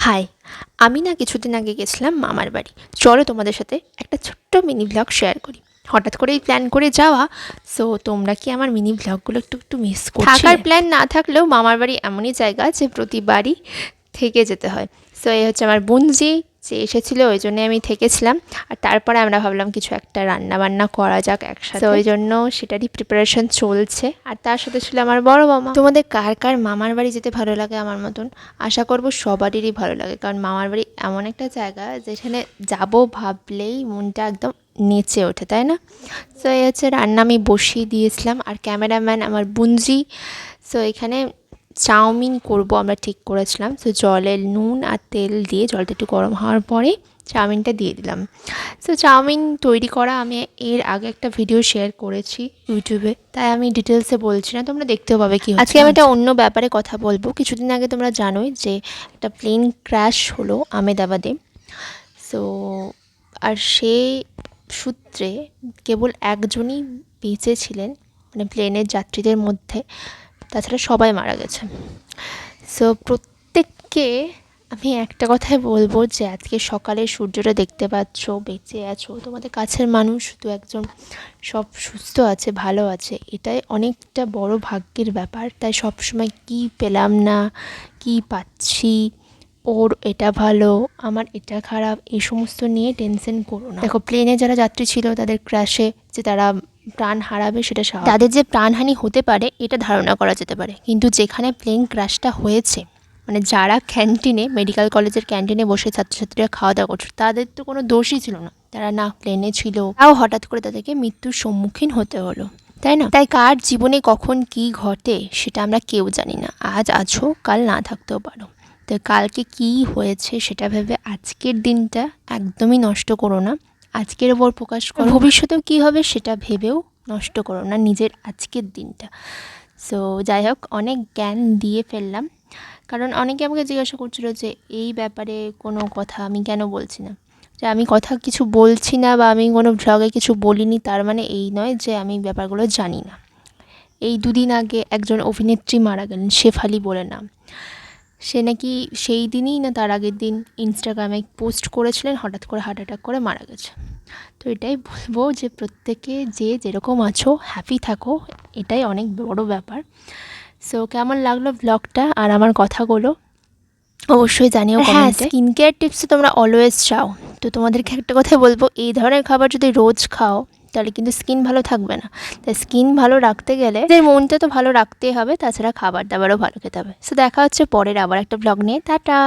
High, আমি না কিছুদিন আগে গেছিলাম মামার বাড়ি। চলো তোমাদের সাথে একটা ছোট্ট মিনি ব্লগ শেয়ার করি। হঠাৎ করেই প্ল্যান করে যাওয়া। সো তোমরা কি আমার মিনি ব্লগগুলো একটু একটু মিস করছিলে? থাকার প্ল্যান না থাকলেও মামার বাড়ি এমনই জায়গা যে প্রতিবারই থেকে যেতে হয়। সো এই হচ্ছে আমার বোনজি যে এসেছিলো, ওই জন্যে আমি থেকেছিলাম। আর তারপরে আমরা ভাবলাম কিছু একটা রান্না বান্না করা যাক একসাথে, ওই জন্য সেটারই প্রিপারেশন চলছে। আর তার সাথে ছিল আমার বড় মামা। তোমাদের কার কার মামার বাড়ি যেতে ভালো লাগে আমার মতন? আশা করব সবারই ভালো লাগে, কারণ মামার বাড়ি এমন একটা জায়গা যেখানে যাব ভাবলেই মনটা একদম নেচে ওঠে, তাই না? সো এই হচ্ছে রান্না আমি বসিয়ে দিয়েছিলাম, আর ক্যামেরাম্যান আমার বুনজি। সো এখানে চাউমিন করব আমরা ঠিক করেছিলাম। সো জলে নুন আর তেল দিয়ে জলটা একটু গরম হওয়ার পরে চাউমিনটা দিয়ে দিলাম। সো চাউমিন তৈরি করা আমি এর আগে একটা ভিডিও শেয়ার করেছি ইউটিউবে, তাই আমি ডিটেলসে বলছি না, তোমরা দেখতেও পাবে কি। আজকে আমি একটা অন্য ব্যাপারে কথা বলবো। কিছুদিন আগে তোমরা জানোই যে একটা প্লেন ক্র্যাশ হলো আমেদাবাদে। সো আর সেই সূত্রে কেবল একজনই বেঁচে ছিলেন, মানে প্লেনের যাত্রীদের মধ্যে। তাছাড়া সবাই মারা গেছে। সো প্রত্যেককে আমি একটা কথাই বলবো যে আজকে সকালে সূর্যটা দেখতে পাচ্ছ, বেঁচে আছো, তোমাদের কাছের মানুষ শুধু একজন সব সুস্থ আছে, ভালো আছে, এটাই অনেকটা বড় ভাগ্যের ব্যাপার। তাই সবসময় কি পেলাম না, কি পাচ্ছি, ওর এটা ভালো, আমার এটা খারাপ, এই সমস্ত নিয়ে টেনশন করো না। দেখো, প্লেনে যারা যাত্রী ছিল তাদের ক্র্যাশে যে তারা প্রাণ হারাবে সেটা স্বাভাবিক। তাদের যে প্রাণহানি হতে পারে এটা ধারণা করা যেতে পারে, কিন্তু যেখানে প্লেন ক্র্যাশটা হয়েছে, মানে যারা ক্যান্টিনে, মেডিকেল কলেজের ক্যান্টিনে বসে ছাত্রছাত্রীরা খাওয়া দাওয়া করছে, তাদের তো কোনো দোষই ছিল না। তারা না প্লেনে ছিল, তাও হঠাৎ করে তাদেরকে মৃত্যুর সম্মুখীন হতে হলো, তাই না? তাই কার জীবনে কখন কি ঘটে সেটা আমরা কেউ জানি না। আজ আছো, কাল না থাকতেও পারো। তো কালকে কি হয়েছে সেটা ভেবে আজকের দিনটা একদমই নষ্ট করো না, আজকের ওপর প্রকাশ করো। ভবিষ্যতেও কী হবে সেটা ভেবেও নষ্ট করো না নিজের আজকের দিনটা। সো যাই হোক, অনেক জ্ঞান দিয়ে ফেললাম, কারণ অনেকে আমাকে জিজ্ঞাসা করছিল যে এই ব্যাপারে কোনো কথা আমি কেন বলছি না। যে আমি কথা কিছু বলছি না বা আমি কোনো ভ্লগে কিছু বলিনি, তার মানে এই নয় যে আমি ব্যাপারগুলো জানি না। এই দুদিন আগে একজন অভিনেত্রী মারা গেলেন, শেফালি বলে নাম। সে নাকি সেই দিনই না তার আগের দিন ইনস্টাগ্রামে পোস্ট করেছিলেন, হঠাৎ করে হার্ট অ্যাটাক করে মারা গেছে। তো এটাই বলবো যে প্রত্যেকে যে যেরকম আছো হ্যাপি থাকো, এটাই অনেক বড় ব্যাপার। সো কেমন লাগলো ব্লগটা আর আমার কথাগুলো অবশ্যই জানিও কমেন্টে। স্কিন কেয়ার টিপস তোমরা অলওয়েজ চাও, তো তোমাদেরকে একটা কথাই বলবো, এই ধরনের খাবার যদি রোজ খাও তাহলে কিন্তু স্কিন ভালো থাকবে না। তাই স্কিন ভালো রাখতে গেলে মনটা তো ভালো রাখতেই হবে, তাছাড়া খাবার দাবারও ভালো খেতে হবে। সো দেখা হচ্ছে পরের আবার একটা ব্লগ নিয়ে। টাটা।